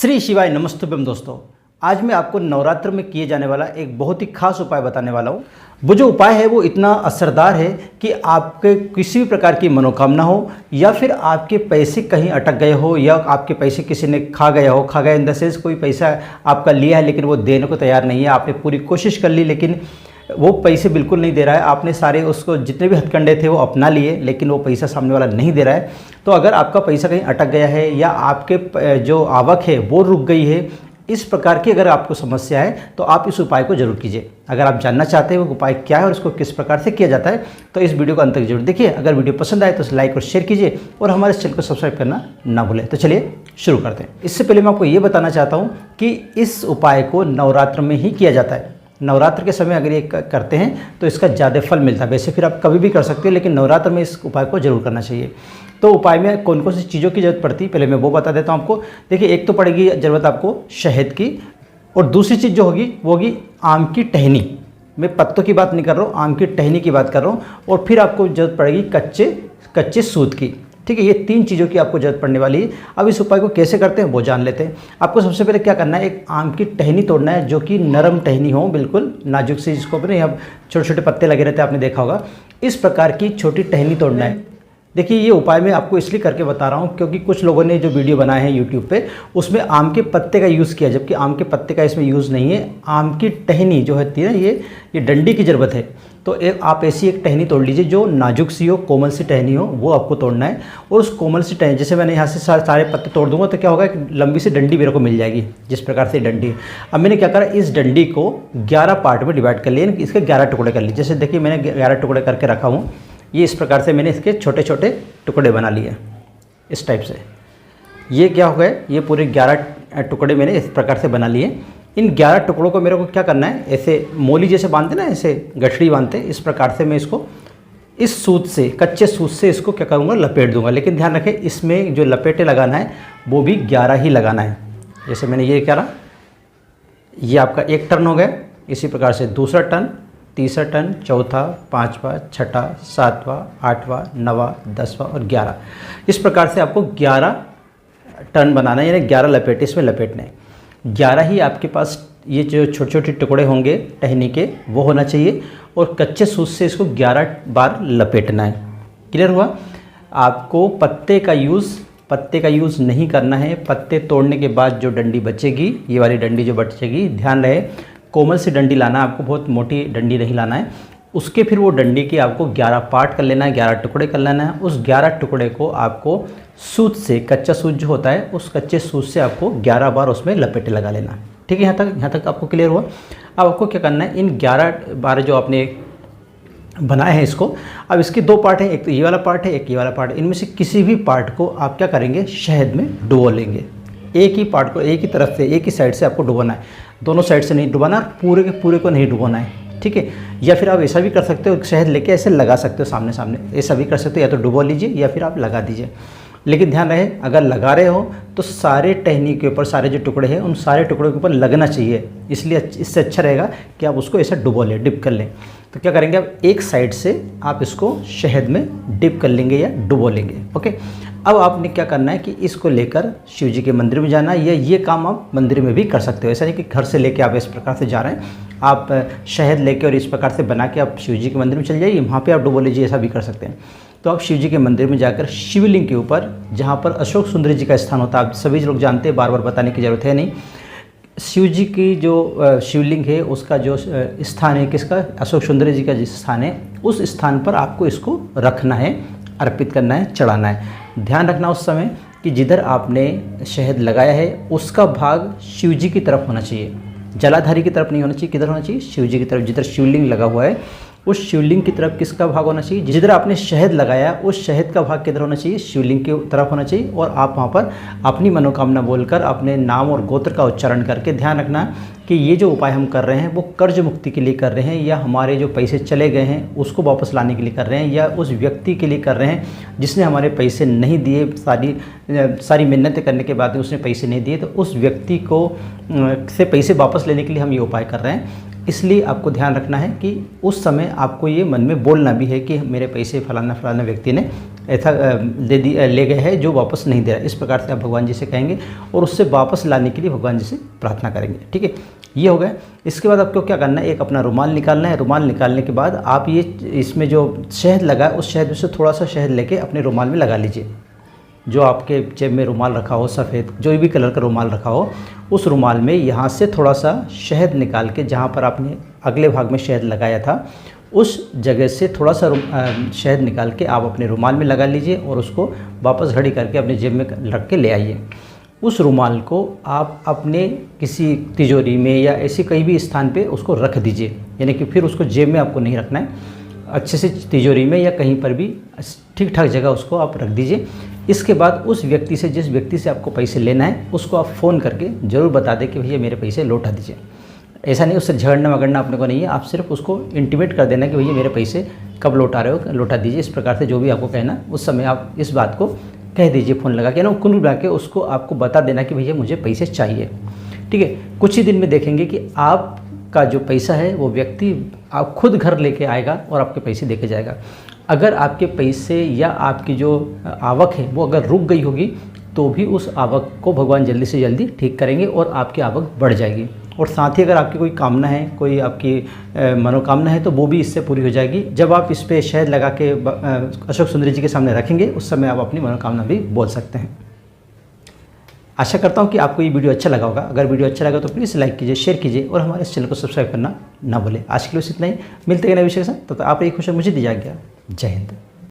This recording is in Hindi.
श्री शिवाय नमस्तुभ्यम दोस्तों। आज मैं आपको नवरात्र में किए जाने वाला एक बहुत ही खास उपाय बताने वाला हूँ। वो जो उपाय है वो इतना असरदार है कि आपके किसी भी प्रकार की मनोकामना हो या फिर आपके पैसे कहीं अटक गए हो या आपके पैसे किसी ने खा गया इन द सेंस कोई पैसा आपका लिया है लेकिन वो देने को तैयार नहीं है। आपने पूरी कोशिश कर ली लेकिन वो पैसे बिल्कुल नहीं दे रहा है। आपने सारे उसको जितने भी हथकंडे थे वो अपना लिए लेकिन वो पैसा सामने वाला नहीं दे रहा है। तो अगर आपका पैसा कहीं अटक गया है या आपके जो आवक है वो रुक गई है, इस प्रकार की अगर आपको समस्या है तो आप इस उपाय को जरूर कीजिए। अगर आप जानना चाहते हैं वो उपाय क्या है और इसको किस प्रकार से किया जाता है तो इस वीडियो को अंत तक जरूर देखिए। अगर वीडियो पसंद आए तो लाइक और शेयर कीजिए और हमारे चैनल को सब्सक्राइब करना ना भूलें। तो चलिए शुरू करते हैं। इससे पहले मैं आपको ये बताना चाहता हूँ कि इस उपाय को नवरात्र में ही किया जाता है। नवरात्र के समय अगर ये करते हैं तो इसका ज़्यादा फल मिलता है। वैसे फिर आप कभी भी कर सकते हो लेकिन नवरात्र में इस उपाय को जरूर करना चाहिए। तो उपाय में कौन कौन सी चीज़ों की ज़रूरत पड़ती है पहले मैं वो बता देता हूँ आपको। देखिए, एक तो पड़ेगी ज़रूरत आपको शहद की और दूसरी चीज़ जो होगी वो होगी आम की टहनी। मैं पत्तों की बात नहीं कर रहा हूँ, आम की टहनी की बात कर रहा हूँ। और फिर आपको ज़रूरत पड़ेगी कच्चे सूत की। ठीक है, ये तीन चीज़ों की आपको ज़रूरत पड़ने वाली है। अब इस उपाय को कैसे करते हैं वो जान लेते हैं। आपको सबसे पहले क्या करना है, एक आम की टहनी तोड़ना है जो कि नरम टहनी हो, बिल्कुल नाजुक सी, जिसको अपने अब छोटे छोटे पत्ते लगे रहते हैं, आपने देखा होगा। इस प्रकार की छोटी टहनी तोड़ना है। देखिए, ये उपाय मैं आपको इसलिए करके बता रहा हूँ क्योंकि कुछ लोगों ने जो वीडियो बनाए हैं यूट्यूब पे उसमें आम के पत्ते का यूज़ किया, जबकि आम के पत्ते का इसमें यूज़ नहीं है। आम की टहनी जो होती है ना, ये डंडी की ज़रूरत है। तो आप ऐसी एक टहनी तोड़ लीजिए जो नाजुक सी हो, कोमल सी टहनी हो, वो आपको तोड़ना है। और उस कोमल सी टहनी, जैसे मैंने यहाँ से सारे पत्ते तोड़ दूंगा तो क्या होगा, एक लंबी सी डंडी मेरे को मिल जाएगी। जिस प्रकार से डंडी है, अब मैंने क्या करा, इस डंडी को 11 पार्ट में डिवाइड कर लिया, इसके 11 टुकड़े कर लिए। जैसे देखिए मैंने 11 टुकड़े करके रखा हूँ। ये इस प्रकार से मैंने इसके छोटे छोटे टुकड़े बना लिए इस टाइप से। ये क्या हो गए, ये पूरे 11 टुकड़े मैंने इस प्रकार से बना लिए। इन 11 टुकड़ों को मेरे को क्या करना है, ऐसे मोली जैसे बांधते ना, ऐसे गठड़ी बांधते, इस प्रकार से मैं इसको इस सूत से, कच्चे सूत से इसको क्या करूँगा, लपेट दूंगा। लेकिन ध्यान रखें, इसमें जो लपेटे लगाना है वो भी 11 ही लगाना है। जैसे मैंने ये करा, ये आपका एक टर्न हो गया। इसी प्रकार से दूसरा टर्न, तीसरा टर्न, चौथा, पाँचवा, छठा, सातवां, आठवां, नवा, 10वां और 11। इस प्रकार से आपको 11 टर्न बनाना है, यानी 11 लपेटे इसमें लपेटने हैं। 11 ही आपके पास ये जो छोटे छोटे टुकड़े होंगे टहनी के वो होना चाहिए और कच्चे सूत से इसको 11 बार लपेटना है। क्लियर हुआ? आपको पत्ते का यूज़ नहीं करना है। पत्ते तोड़ने के बाद जो डंडी बचेगी, ये वाली डंडी जो बचेगी, ध्यान रहे कोमल सी डंडी लाना है आपको, बहुत मोटी डंडी नहीं लाना है। उसके फिर वो डंडी के आपको 11 पार्ट कर लेना है, 11 टुकड़े कर लेना है। उस 11 टुकड़े को आपको सूत से, कच्चा सूत जो होता है उस कच्चे सूत से आपको 11 बार उसमें लपेटे लगा लेना। ठीक है, यहाँ तक आपको क्लियर हुआ? अब आपको क्या करना है, इन 11 बार जो आपने बनाए हैं इसको, अब इसके 2 पार्ट हैं, एक तो ये वाला पार्ट है, एक ये वाला पार्ट है। इनमें से किसी भी पार्ट को आप क्या करेंगे, शहद में डुबो लेंगे। एक ही पार्ट को एक ही तरफ से, एक ही साइड से आपको डुबोना है, दोनों साइड से नहीं डुबाना, पूरे के पूरे को नहीं डुबोना है। ठीक है, या फिर आप ऐसा भी कर सकते हो, शहद लेके ऐसे लगा सकते हो सामने सामने, ऐसा भी कर सकते हो, या तो डुबो लीजिए या फिर आप लगा दीजिए। लेकिन ध्यान रहे, अगर लगा रहे हो तो सारे टहनी के ऊपर, सारे जो टुकड़े हैं उन सारे टुकड़ों के ऊपर लगना चाहिए। इसलिए इससे अच्छा रहेगा कि आप उसको ऐसा डुबो लें, डिप कर लें। तो क्या करेंगे, आप एक साइड से आप इसको शहद में डिप कर लेंगे या डुबो लेंगे। ओके, अब आपने क्या करना है कि इसको लेकर शिव जी के मंदिर में जाना है, या ये काम आप मंदिर में भी कर सकते हो। ऐसा नहीं कि घर से लेके आप इस प्रकार से जा रहे हैं, आप शहद लेके और इस प्रकार से बना के आप शिव जी के मंदिर में चले जाइए, वहाँ पे आप डुबो लीजिए, ऐसा भी कर सकते हैं। तो आप शिव जी के मंदिर में जाकर शिवलिंग के ऊपर, जहाँ पर अशोक सुंदरी जी का स्थान होता है, आप सभी लोग जानते हैं, बार बार बताने की ज़रूरत है नहीं। शिव जी की जो शिवलिंग है उसका जो स्थान है, किसका, अशोक सुंदरी जी का जिस स्थान है, उस स्थान पर आपको इसको रखना है, अर्पित करना है, चढ़ाना है। ध्यान रखना उस समय कि जिधर आपने शहद लगाया है उसका भाग शिव जी की तरफ होना चाहिए, जलाधारी की तरफ नहीं होना चाहिए। किधर होना चाहिए, शिव जी की तरफ। जिधर शिवलिंग लगा हुआ है उस शिवलिंग की तरफ किसका भाग होना चाहिए, जिधर आपने शहद लगाया उस शहद का भाग किधर होना चाहिए, शिवलिंग की तरफ होना चाहिए। और आप वहाँ पर अपनी मनोकामना बोलकर, अपने नाम और गोत्र का उच्चारण करके, ध्यान रखना कि ये जो उपाय हम कर रहे हैं वो कर्ज मुक्ति के लिए कर रहे हैं, या हमारे जो पैसे चले गए हैं उसको वापस लाने के लिए कर रहे हैं, या उस व्यक्ति के लिए कर रहे हैं जिसने हमारे पैसे नहीं दिए, सारी मिन्नतें करने के बाद उसने पैसे नहीं दिए, तो उस व्यक्ति को से पैसे वापस लेने के लिए हम ये उपाय कर रहे हैं। इसलिए आपको ध्यान रखना है कि उस समय आपको ये मन में बोलना भी है कि मेरे पैसे फलाना फलाना व्यक्ति ने ऐसा ले गए हैं जो वापस नहीं दे रहा। इस प्रकार से आप भगवान जी से कहेंगे और उससे वापस लाने के लिए भगवान जी से प्रार्थना करेंगे। ठीक है, ये हो गया। इसके बाद आपको क्या करना है, एक अपना रुमाल निकालना है। रुमाल निकालने के बाद आप ये इसमें जो शहद लगा है उस शहद में से थोड़ा सा शहद लेके अपने रुमाल में लगा लीजिए। जो आपके जेब में रुमाल रखा हो, सफ़ेद जो भी कलर का रुमाल रखा हो, उस रुमाल में यहाँ से थोड़ा सा शहद निकाल के जहाँ पर आपने अगले भाग में शहद लगाया था उस जगह से थोड़ा सा शहद निकाल के आप अपने रुमाल में लगा लीजिए और उसको वापस घड़ी करके अपने जेब में रख के ले आइए। उस रुमाल को आप अपने किसी तिजोरी में या ऐसे कहीं भी स्थान पे उसको रख दीजिए, यानी कि फिर उसको जेब में आपको नहीं रखना है, अच्छे से तिजोरी में या कहीं पर भी ठीक ठाक जगह उसको आप रख दीजिए। इसके बाद उस व्यक्ति से, जिस व्यक्ति से आपको पैसे लेना है, उसको आप फ़ोन करके ज़रूर बता दें कि भैया मेरे पैसे लौटा दीजिए। ऐसा नहीं उससे झगड़ना वगड़ना अपने को नहीं है, आप सिर्फ उसको इंटीमेट कर देना कि भैया मेरे पैसे कब लौटा रहे हो, लौटा दीजिए। इस प्रकार से जो भी आपको कहना उस समय आप इस बात को कह दीजिए, फ़ोन लगा के ना, कुल मिला के उसको आपको बता देना कि भैया मुझे पैसे चाहिए। ठीक है, कुछ ही दिन में देखेंगे कि आपका जो पैसा है वो व्यक्ति आप खुद घर लेके आएगा और आपके पैसे देके जाएगा। अगर आपके पैसे या आपकी जो आवक है वो अगर रुक गई होगी तो भी उस आवक को भगवान जल्दी से जल्दी ठीक करेंगे और आपकी आवक बढ़ जाएगी। और साथ ही अगर आपकी कोई कामना है, कोई आपकी मनोकामना है तो वो भी इससे पूरी हो जाएगी। जब आप इस पर शहद लगा के अशोक सुंदरी जी के सामने रखेंगे उस समय आप अपनी मनोकामना भी बोल सकते हैं। आशा करता हूँ कि आपको ये वीडियो अच्छा लगा होगा। अगर वीडियो अच्छा लगा तो प्लीज़ लाइक कीजिए, शेयर कीजिए और हमारे इस चैनल को सब्सक्राइब करना ना भूलें। आज के लिए इतना ही, मिलते हैं नए विषय के साथ। तो आप एक खुश मुझे दी जाएगा। जय हिंद।